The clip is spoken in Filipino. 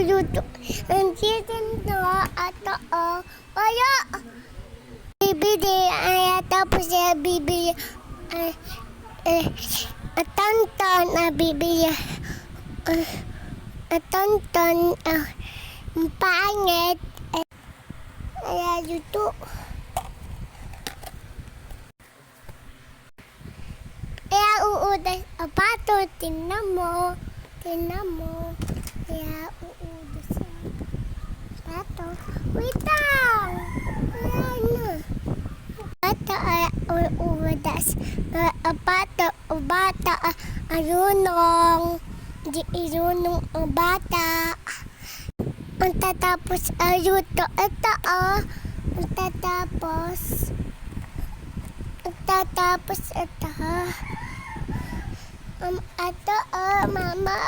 luto. Nandiyan na ato wala. Bibili ay tapos bibili tonton na bibili tonton pangit ay luto. Kaya uudas apato, tingnan mo. Kaya uudas apato. Wait lang. Ayan. Apato ay uudas. Apato, bata, arunong. Di irunong ang bata. Ang tatapos ayuto. Ito ang tatapos. Ito. Ito, mama,